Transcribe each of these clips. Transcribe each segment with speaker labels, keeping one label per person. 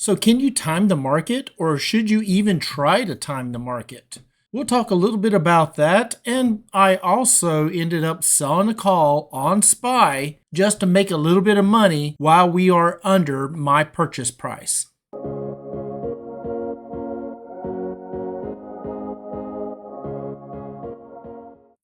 Speaker 1: So can you time the market, or should you even try to time the market? We'll talk a little bit about that, and I also ended up selling a call on SPY just to make a little bit of money while we are under my purchase price.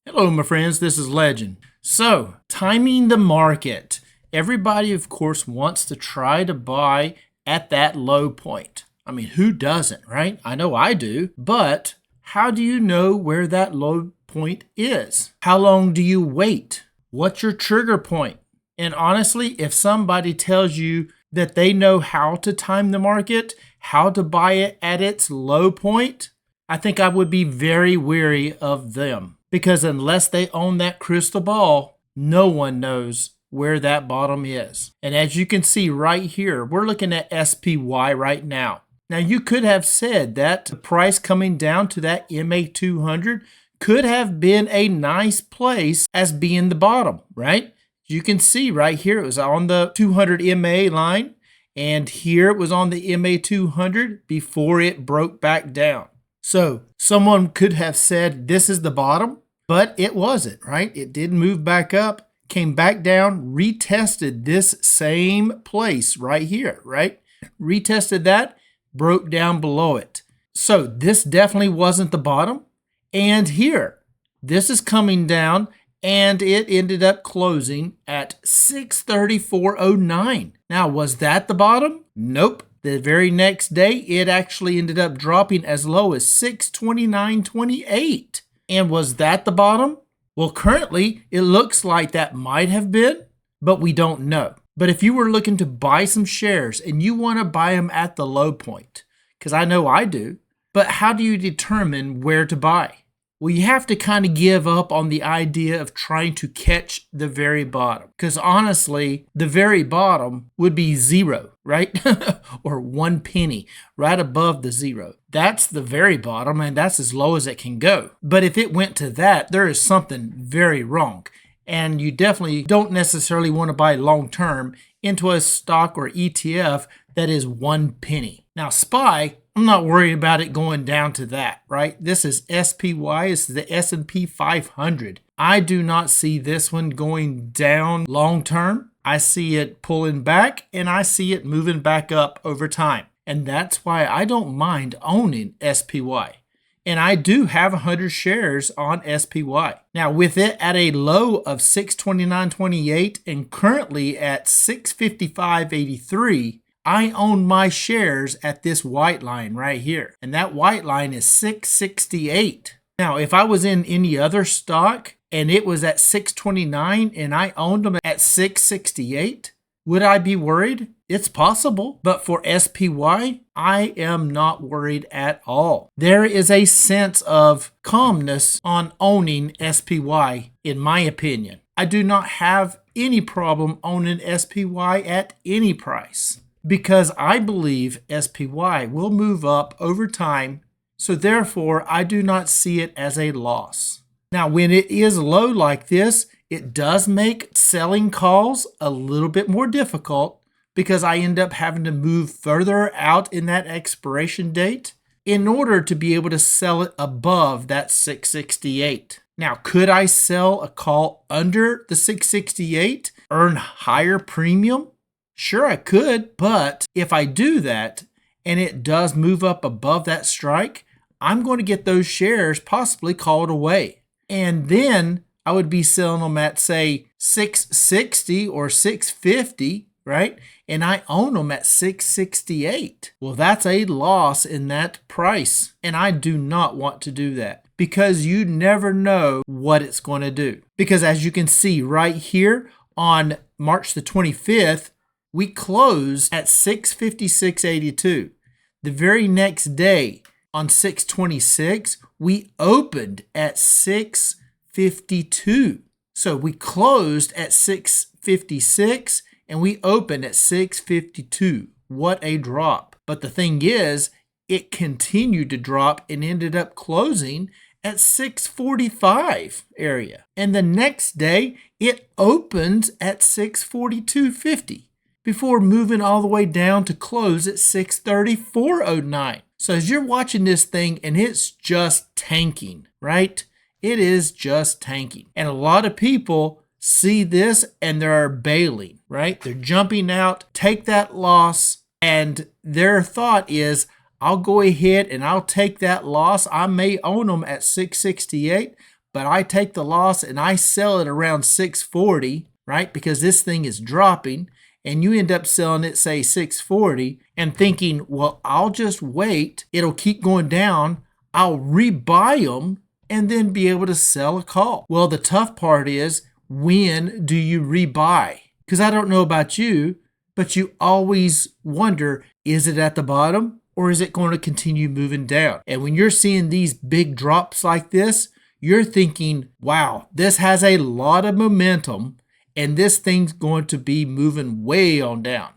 Speaker 1: Hello my friends, this is Legend. So, timing the market. Everybody of course wants to try to buy at that low point. I mean, who doesn't, right? I know I do, but how do you know where that low point is? How long do you wait? What's your trigger point? And honestly, if somebody tells you that they know how to time the market, how to buy it at its low point, I think I would be very wary of them. Because unless they own that crystal ball, no one knows where that bottom is. And as you can see right here, we're looking at SPY right now. Now you could have said that the price coming down to that MA200 could have been a nice place as being the bottom, right? You can see right here it was on the 200 MA line, and here it was on the MA200 before it broke back down. So someone could have said this is the bottom, but it wasn't, right? It did move back up, came back down, retested this same place right here, right? Retested that, broke down below it. So this definitely wasn't the bottom. And here, this is coming down, and it ended up closing at 634.09. Now, was that the bottom? Nope. The very next day, it actually ended up dropping as low as 629.28. And was that the bottom? Well, currently, it looks like that might have been, but we don't know. But if you were looking to buy some shares and you want to buy them at the low point, because I know I do, but how do you determine where to buy? Well, you have to kind of give up on the idea of trying to catch the very bottom. Because honestly, the very bottom would be zero, right? Or 1 penny right above the zero. That's the very bottom, and that's as low as it can go. But if it went to that, there is something very wrong. And you definitely don't necessarily want to buy long-term into a stock or ETF that is 1 penny. Now, SPY, I'm not worried about it going down to that, right? This is SPY, this is the S&P 500. I do not see this one going down long term. I see it pulling back, and I see it moving back up over time. And that's why I don't mind owning SPY. And I do have 100 shares on SPY. Now, with it at a low of 629.28 and currently at 655.83, I own my shares at this white line right here. And that white line is 668. Now, if I was in any other stock and it was at 629 and I owned them at 668, would I be worried? It's possible. But for SPY, I am not worried at all. There is a sense of calmness on owning SPY, in my opinion. I do not have any problem owning SPY at any price, because I believe SPY will move up over time, so therefore I do not see it as a loss. Now, when it is low like this, it does make selling calls a little bit more difficult because I end up having to move further out in that expiration date in order to be able to sell it above that 668. Now, could I sell a call under the 668, earn higher premium? Sure, I could, but if I do that and it does move up above that strike, I'm going to get those shares possibly called away. And then I would be selling them at, say, 660 or 650, right? And I own them at 668. Well, that's a loss in that price. And I do not want to do that because you never know what it's going to do. Because as you can see right here on March the 25th, we closed at 656.82. The very next day, on 6/26, we opened at 652. So we closed at 656 and we opened at 652. What a drop. But the thing is, it continued to drop and ended up closing at 645 area. And the next day, it opens at 642.50. before moving all the way down to close at 634.09. So as you're watching this thing and it's just tanking, right? It is just tanking. And a lot of people see this and they're bailing, right? They're jumping out, take that loss, and their thought is, I'll go ahead and I'll take that loss. I may own them at 668, but I take the loss and I sell it around 640, right? Because this thing is dropping, and you end up selling it, say 640, and thinking, well, I'll just wait. It'll keep going down. I'll rebuy them and then be able to sell a call. Well, the tough part is, when do you rebuy? Because I don't know about you, but you always wonder, is it at the bottom or is it going to continue moving down? And when you're seeing these big drops like this, you're thinking, wow, this has a lot of momentum and this thing's going to be moving way on down.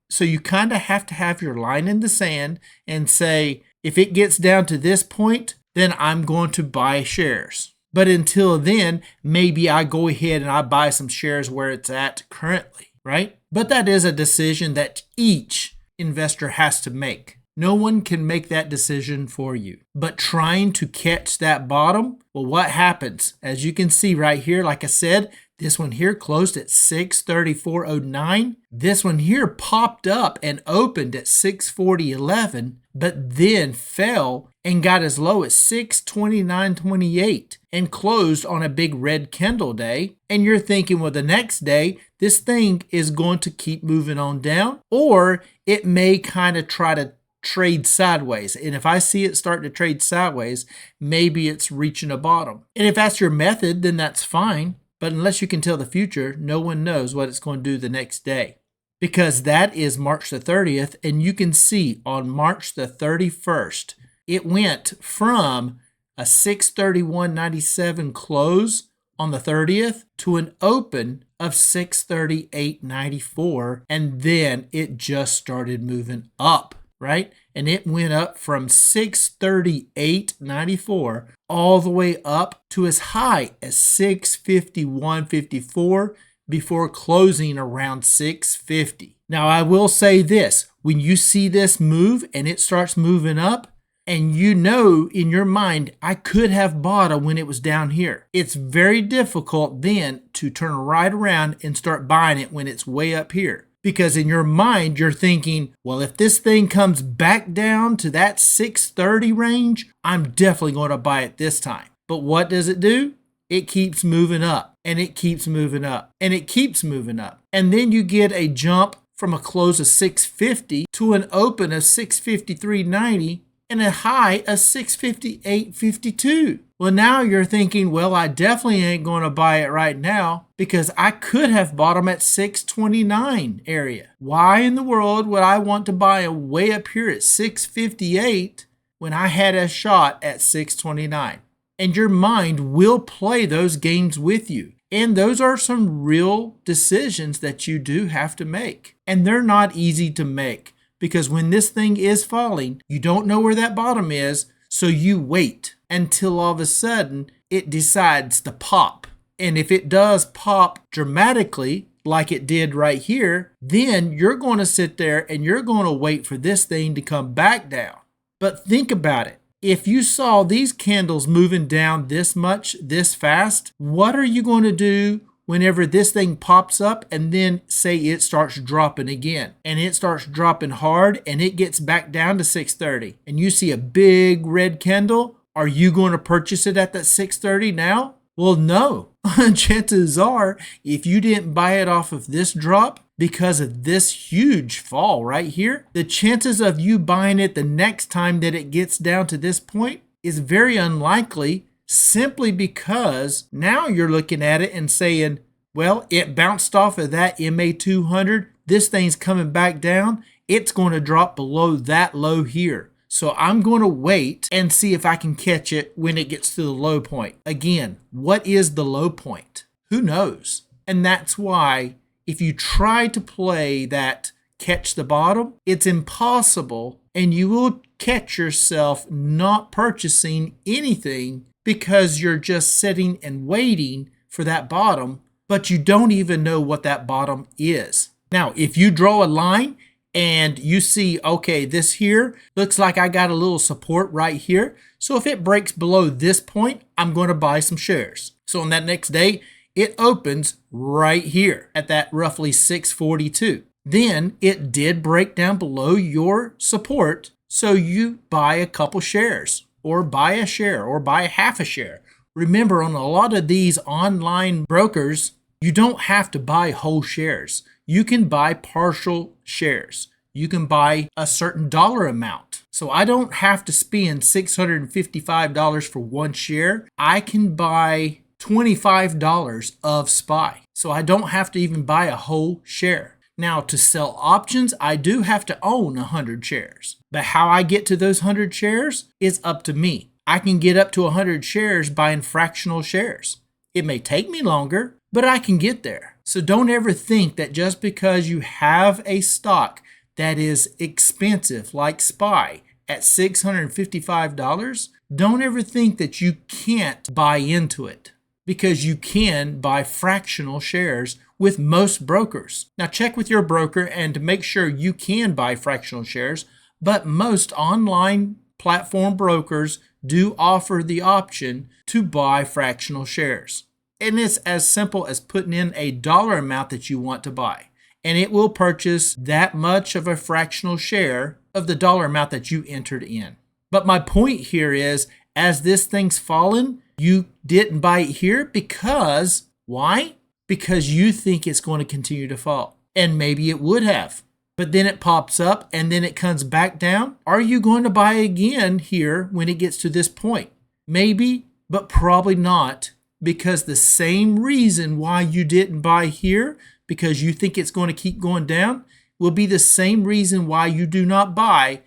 Speaker 1: So you kind of have to have your line in the sand and say, if it gets down to this point, then I'm going to buy shares. But until then, maybe I go ahead and I buy some shares where it's at currently, right? But that is a decision that each investor has to make. No one can make that decision for you. But trying to catch that bottom, well, what happens? As you can see right here, like I said, this one here closed at 634.09. This one here popped up and opened at 640.11, but then fell and got as low as 629.28 and closed on a big red candle day. And you're thinking, well, the next day, this thing is going to keep moving on down, or it may kind of try to trade sideways. And if I see it starting to trade sideways, maybe it's reaching a bottom. And if that's your method, then that's fine. But unless you can tell the future, no one knows what it's going to do the next day. Because that is March the 30th, and you can see on March the 31st, it went from a 631.97 close on the 30th to an open of 638.94, and then it just started moving up, right? And it went up from 638.94 all the way up to as high as 651.54 before closing around 650. Now, I will say this, when you see this move and it starts moving up, and you know in your mind, I could have bought it when it was down here, it's very difficult then to turn right around and start buying it when it's way up here. Because in your mind, you're thinking, well, if this thing comes back down to that 630 range, I'm definitely going to buy it this time. But what does it do? It keeps moving up, and it keeps moving up, and it keeps moving up. And then you get a jump from a close of 650 to an open of 653.90 and a high of 658.52. Well, now you're thinking, well, I definitely ain't going to buy it right now because I could have bought them at 629 area. Why in the world would I want to buy them way up here at 658 when I had a shot at 629? And your mind will play those games with you. And those are some real decisions that you do have to make. And they're not easy to make because when this thing is falling, you don't know where that bottom is, so you wait until all of a sudden it decides to pop. And if it does pop dramatically, like it did right here, then you're going to sit there and you're going to wait for this thing to come back down. But think about it. If you saw these candles moving down this much, this fast, what are you going to do whenever this thing pops up and then say it starts dropping again? And it starts dropping hard and it gets back down to 630 and you see a big red candle. Are you going to purchase it at that 630 now? Well, no. Chances are, if you didn't buy it off of this drop because of this huge fall right here, the chances of you buying it the next time that it gets down to this point is very unlikely, simply because now you're looking at it and saying, well, it bounced off of that MA200. This thing's coming back down. It's going to drop below that low here. So I'm going to wait and see if I can catch it when it gets to the low point. Again, what is the low point? Who knows? And that's why if you try to play that catch the bottom, it's impossible, and you will catch yourself not purchasing anything because you're just sitting and waiting for that bottom, but you don't even know what that bottom is. Now, if you draw a line and you see, okay, this here looks like I got a little support right here. So if it breaks below this point, I'm going to buy some shares. So on that next day, it opens right here at that roughly 642. Then it did break down below your support. So you buy a couple shares or buy a share or buy half a share. Remember, on a lot of these online brokers, you don't have to buy whole shares. You can buy partial shares. You can buy a certain dollar amount. So I don't have to spend $655 for one share. I can buy $25 of SPY. So I don't have to even buy a whole share. Now, to sell options, I do have to own 100 shares. But how I get to those 100 shares is up to me. I can get up to 100 shares buying fractional shares. It may take me longer, but I can get there. So don't ever think that just because you have a stock that is expensive like SPY at $655, don't ever think that you can't buy into it, because you can buy fractional shares with most brokers. Now check with your broker and to make sure you can buy fractional shares, but most online platform brokers do offer the option to buy fractional shares. And it's as simple as putting in a dollar amount that you want to buy, and it will purchase that much of a fractional share of the dollar amount that you entered in. But my point here is, as this thing's fallen, you didn't buy it here because, why? Because you think it's going to continue to fall. And maybe it would have. But then it pops up and then it comes back down. Are you going to buy again here when it gets to this point? Maybe, but probably not, because the same reason why you didn't buy here, because you think it's going to keep going down, will be the same reason why you do not buy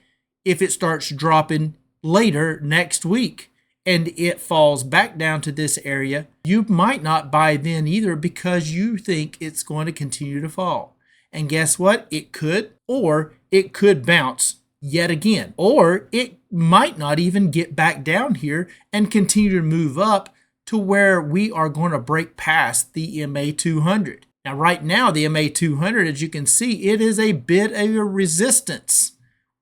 Speaker 1: if it starts dropping later next week and it falls back down to this area. You might not buy then either, because you think it's going to continue to fall. And guess what? It could, or it could bounce yet again, or it might not even get back down here and continue to move up to where we are going to break past the MA200. Now, right now, the MA200, as you can see, it is a bit of a resistance.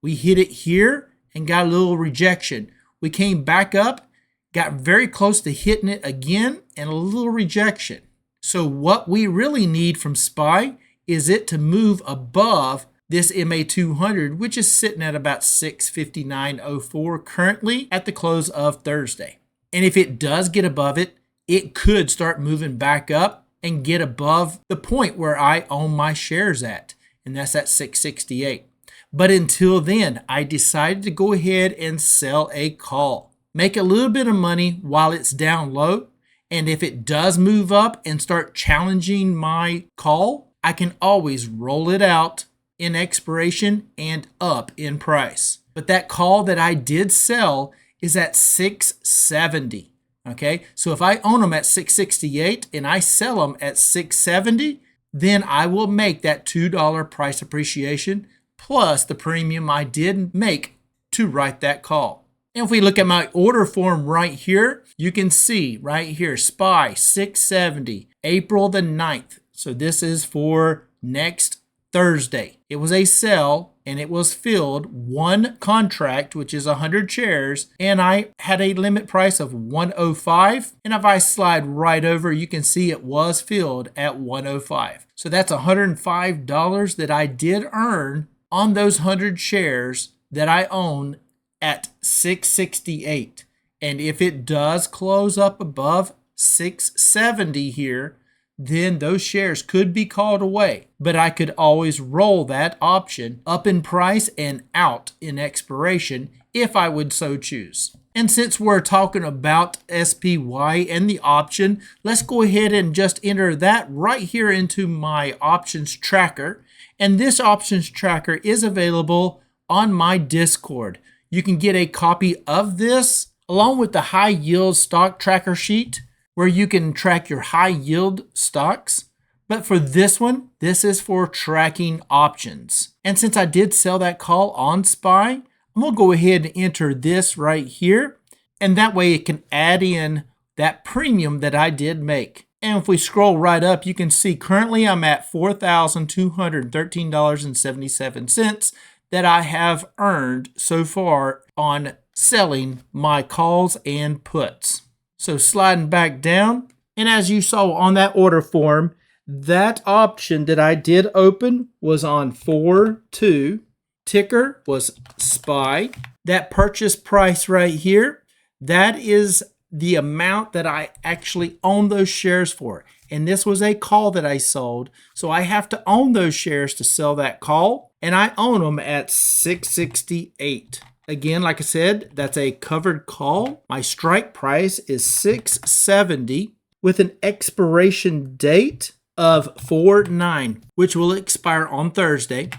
Speaker 1: We hit it here and got a little rejection. We came back up, got very close to hitting it again, and a little rejection. So what we really need from SPY is it to move above this MA200, which is sitting at about 659.04 currently at the close of Thursday. And if it does get above it, it could start moving back up and get above the point where I own my shares at, and that's at 668. But until then, I decided to go ahead and sell a call. Make a little bit of money while it's down low, and if it does move up and start challenging my call, I can always roll it out in expiration and up in price. But that call that I did sell is at 670. Okay, so if I own them at 668 and I sell them at 670, then I will make that $2 price appreciation plus the premium I did make to write that call. And if we look at my order form right here, you can see right here, SPY 670, April the 9th. So this is for next Thursday. It was a sell and it was filled one contract, which is 100 shares, and I had a limit price of 105. And if I slide right over, you can see it was filled at 105. So that's $105 that I did earn on those 100 shares that I own at 668. And if it does close up above 670 here, then those shares could be called away. But I could always roll that option up in price and out in expiration if I would so choose. And since we're talking about SPY and the option, let's go ahead and just enter that right here into my options tracker. And this options tracker is available on my Discord. You can get a copy of this along with the high yield stock tracker sheet, where you can track your high yield stocks. But for this one, this is for tracking options. And since I did sell that call on SPY, I'm gonna go ahead and enter this right here. And that way it can add in that premium that I did make. And if we scroll right up, you can see currently I'm at $4,213.77 that I have earned so far on selling my calls and puts. So sliding back down, and as you saw on that order form, that option that I did open was on 4-2. Ticker was SPY. That purchase price right here, that is the amount that I actually own those shares for. And this was a call that I sold. So I have to own those shares to sell that call. And I own them at $6.68. Again, like I said, that's a covered call. My strike price is $6.70 with an expiration date of 4/9, which will expire on Thursday.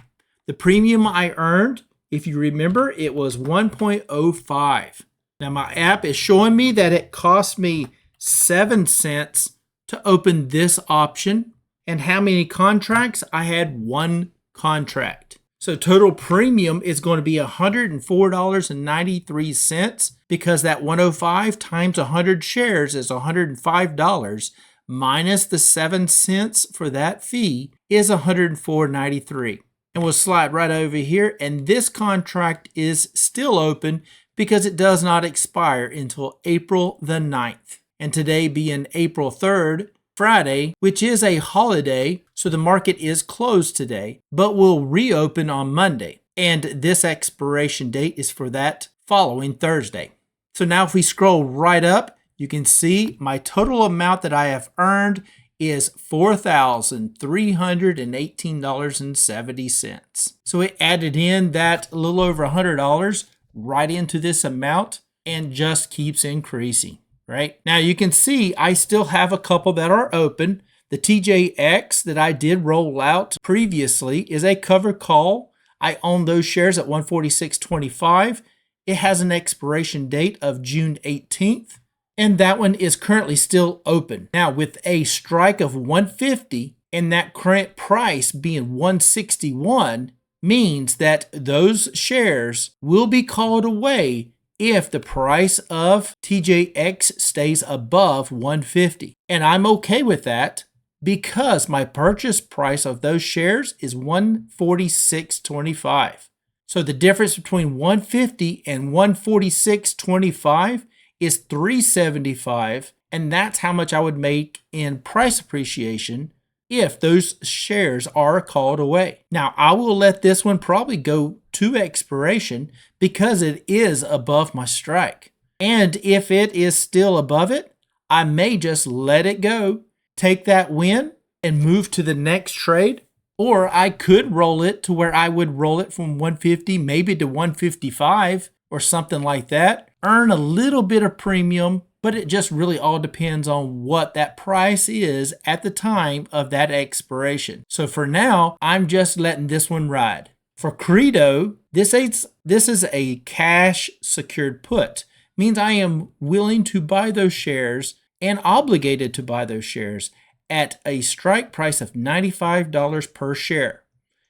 Speaker 1: The premium I earned, if you remember, it was 1.05. Now my app is showing me that it cost me 7 cents to open this option. And how many contracts? I had 1 contract. So total premium is going to be $104.93 because that 105 times 100 shares is $105 minus the 7 cents for that fee is $104.93. And we'll slide right over here, and this contract is still open because it does not expire until April the 9th. And today being April 3rd, Friday, which is a holiday, so the market is closed today, but will reopen on Monday. And this expiration date is for that following Thursday. So now if we scroll right up, you can see my total amount that I have earned is $4,318.70. So it added in that a little over $100 right into this amount and just keeps increasing, right? Now you can see I still have a couple that are open. The TJX that I did roll out previously is a covered call. I own those shares at $146.25. It has an expiration date of June 18th. And that one is currently still open. Now with a strike of 150 and that current price being 161 means that those shares will be called away if the price of TJX stays above 150. And I'm okay with that because my purchase price of those shares is $146.25. So the difference between 150 and 146.25 is $375, and that's how much I would make in price appreciation if those shares are called away. Now, I will let this one probably go to expiration because it is above my strike. And if it is still above it, I may just let it go, take that win, and move to the next trade. Or I could roll it to where I would roll it from 150 maybe to 155 or something like that. Earn a little bit of premium, but it just really all depends on what that price is at the time of that expiration. So for now, I'm just letting this one ride. For Credo, this is a cash secured put. Means I am willing to buy those shares and obligated to buy those shares at a strike price of $95 per share.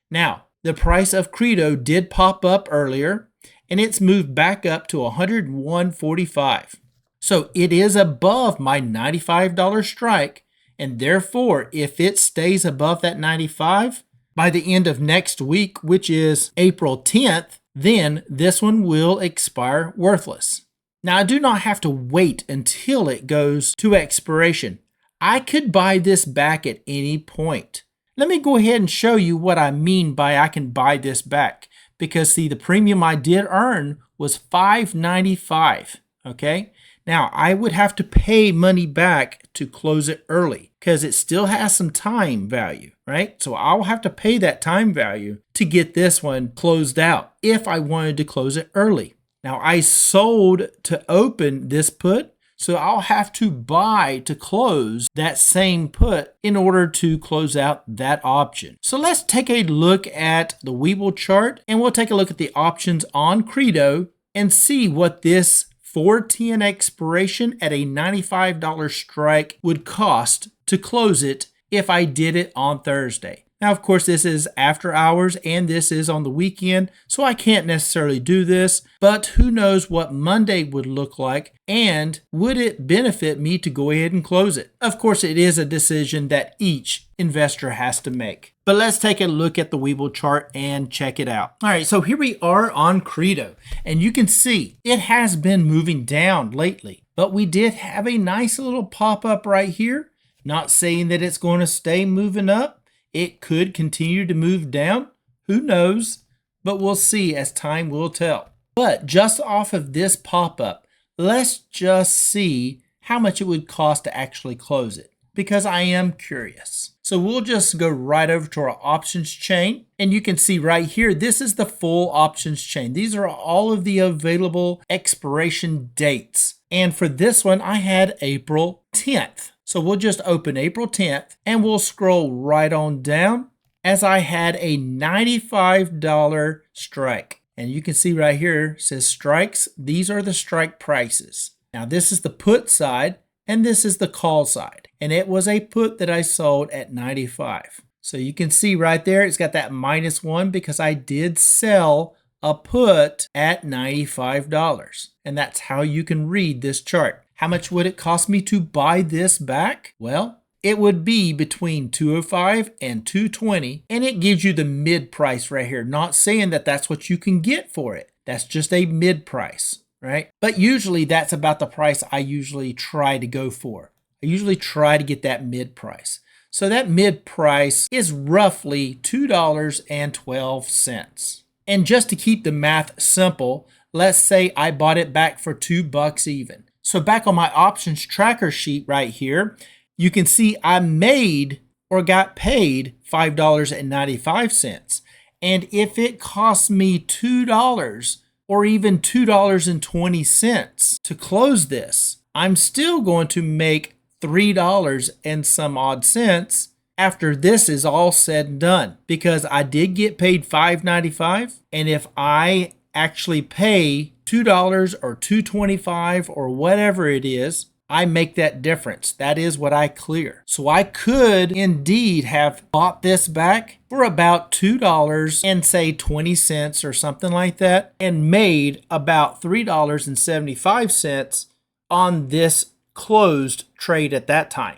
Speaker 1: Now, the price of Credo did pop up earlier, and it's moved back up to $101.45. So it is above my $95 strike, and therefore, if it stays above that 95 by the end of next week, which is April 10th, then this one will expire worthless. Now, I do not have to wait until it goes to expiration. I could buy this back at any point. Let me go ahead and show you what I mean by I can buy this back. Because see, the premium I did earn was $5.95, okay? Now, I would have to pay money back to close it early because it still has some time value, right? So I'll have to pay that time value to get this one closed out if I wanted to close it early. Now, I sold to open this put, so I'll have to buy to close that same put in order to close out that option. So let's take a look at the Webull chart, and we'll take a look at the options on Credo and see what this 410 expiration at a $95 strike would cost to close it if I did it on Thursday. Now, of course, this is after hours and this is on the weekend, so I can't necessarily do this, but who knows what Monday would look like and would it benefit me to go ahead and close it? Of course, it is a decision that each investor has to make. But let's take a look at the Webull chart and check it out. All right, so here we are on Credo, and you can see it has been moving down lately, but we did have a nice little pop-up right here. Not saying that it's going to stay moving up. It could continue to move down. Who knows? But we'll see as time will tell. But just off of this pop-up, let's just see how much it would cost to actually close it, because I am curious. So we'll just go right over to our options chain, and you can see right here, this is the full options chain. These are all of the available expiration dates. And for this one, I had April 10th. So we'll just open April 10th and we'll scroll right on down as I had a $95 strike. And you can see right here, it says strikes. These are the strike prices. Now this is the put side and this is the call side. And it was a put that I sold at 95. So you can see right there, it's got that -1 because I did sell a put at $95. And that's how you can read this chart. How much would it cost me to buy this back? Well, it would be between $205 and $220, and it gives you the mid price right here. Not saying that that's what you can get for it. That's just a mid price, right? But usually that's about the price I usually try to go for. I usually try to get that mid price. So that mid price is roughly $2.12. And just to keep the math simple, let's say I bought it back for $2 even. So back on my options tracker sheet right here, you can see I made or got paid $5.95. And if it costs me $2 or even $2.20 to close this, I'm still going to make $3 and some odd cents after this is all said and done, because I did get paid $5.95. And if I actually pay $2 or $2.25 or whatever it is, I make that difference. That is what I clear. So I could indeed have bought this back for about $2 and say 20 cents or something like that, and made about $3.75 on this closed trade at that time.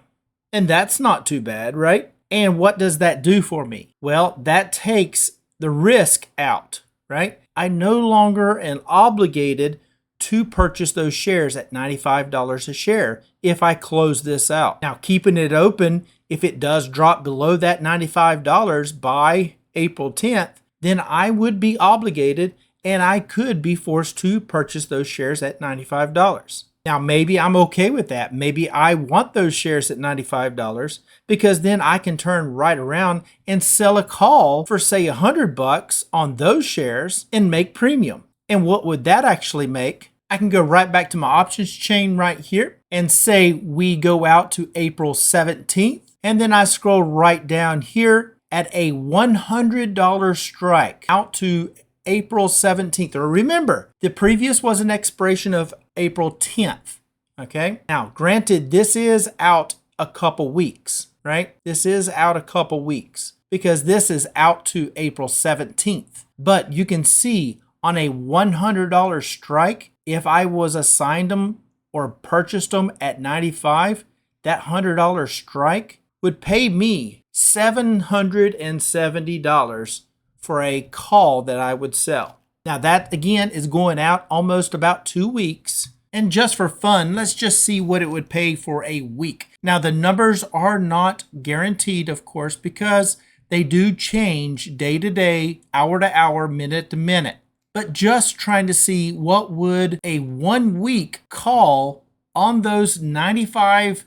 Speaker 1: And that's not too bad, right? And what does that do for me? Well, that takes the risk out, right? I no longer am obligated to purchase those shares at $95 a share if I close this out. Now, keeping it open, if it does drop below that $95 by April 10th, then I would be obligated and I could be forced to purchase those shares at $95. Now, maybe I'm okay with that. Maybe I want those shares at $95 because then I can turn right around and sell a call for, say, $100 on those shares and make premium. And what would that actually make? I can go right back to my options chain right here and say we go out to April 17th. And then I scroll right down here at a $100 strike out to April 17th. Or remember, the previous was an expiration of April 10th. Okay. Now, granted, this is out a couple weeks, right? This is out a couple weeks because this is out to April 17th. But you can see on a $100 strike, if I was assigned them or purchased them at 95, that $100 strike would pay me $770 for a call that I would sell. Now that again is going out almost about 2 weeks. And just for fun, let's just see what it would pay for a week. Now the numbers are not guaranteed, of course, because they do change day to day, hour to hour, minute to minute. But just trying to see what would a 1 week call on those $95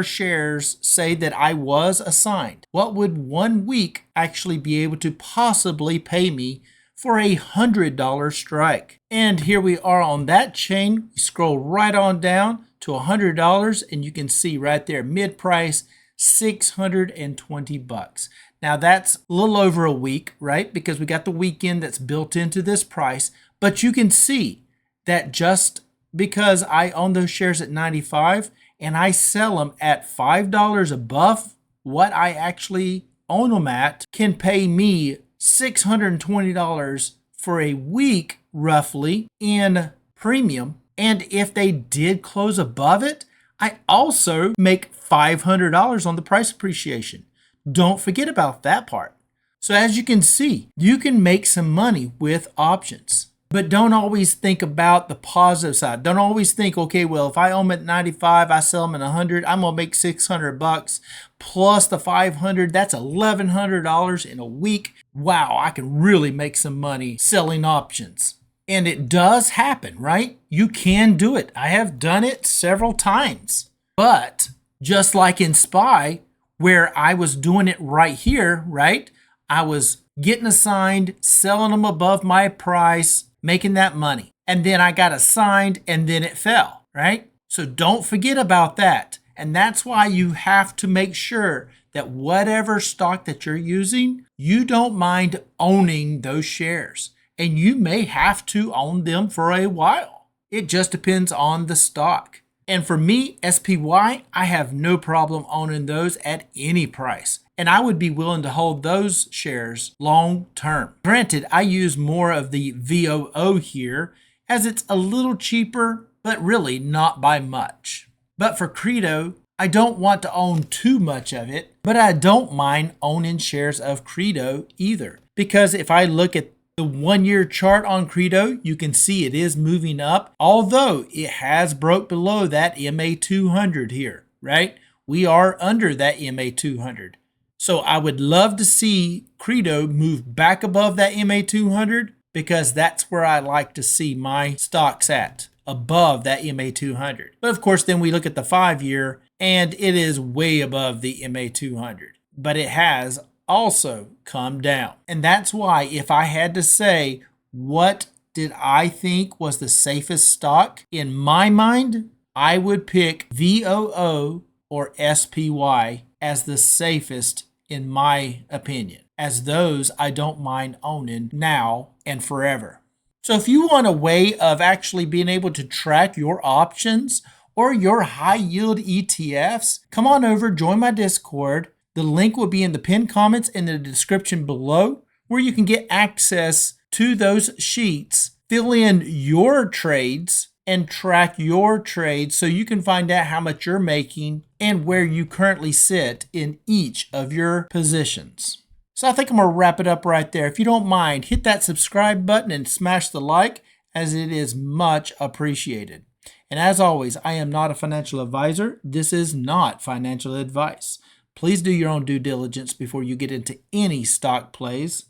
Speaker 1: shares say that I was assigned. What would 1 week actually be able to possibly pay me for a $100 strike? And here we are on that chain. We scroll right on down to $100 and you can see right there, mid price, $620. Now that's a little over a week, right? Because we got the weekend that's built into this price, but you can see that just because I own those shares at 95 and I sell them at $5 above what I actually own them at can pay me $620 for a week, roughly, in premium. And if they did close above it, I also make $500 on the price appreciation. Don't forget about that part. So as you can see, you can make some money with options. But don't always think about the positive side. Don't always think, okay, well, if I own them at 95, I sell them at 100, I'm gonna make $600 plus the 500. That's $1,100 in a week. Wow, I can really make some money selling options. And it does happen, right? You can do it. I have done it several times. But just like in SPY, where I was doing it right here, right? I was getting assigned, selling them above my price, making that money. And then I got assigned and then it fell, right? So don't forget about that. And that's why you have to make sure that whatever stock that you're using, you don't mind owning those shares. And you may have to own them for a while. It just depends on the stock. And for me, SPY, I have no problem owning those at any price. And I would be willing to hold those shares long term. Granted, I use more of the VOO here as it's a little cheaper, but really not by much. But for Credo, I don't want to own too much of it, but I don't mind owning shares of Credo either. Because if I look at the 1 year chart on Credo, you can see it is moving up, although it has broke below that MA200 here, right? We are under that MA200. So I would love to see Credo move back above that MA200 because that's where I like to see my stocks at, above that MA200. But of course, then we look at the 5 year and it is way above the MA200, but it has also come down. And that's why if I had to say what did I think was the safest stock, in my mind, I would pick VOO or SPY as the safest in my opinion, as those I don't mind owning now and forever. So if you want a way of actually being able to track your options or your high yield ETFs, come on over, join my Discord. The link will be in the pinned comments in the description below, where you can get access to those sheets, fill in your trades, and track your trades so you can find out how much you're making and where you currently sit in each of your positions. So I think I'm going to wrap it up right there. If you don't mind, hit that subscribe button and smash the like, as it is much appreciated. And as always, I am not a financial advisor. This is not financial advice. Please do your own due diligence before you get into any stock plays.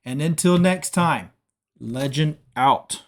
Speaker 1: And until next time, Legend out.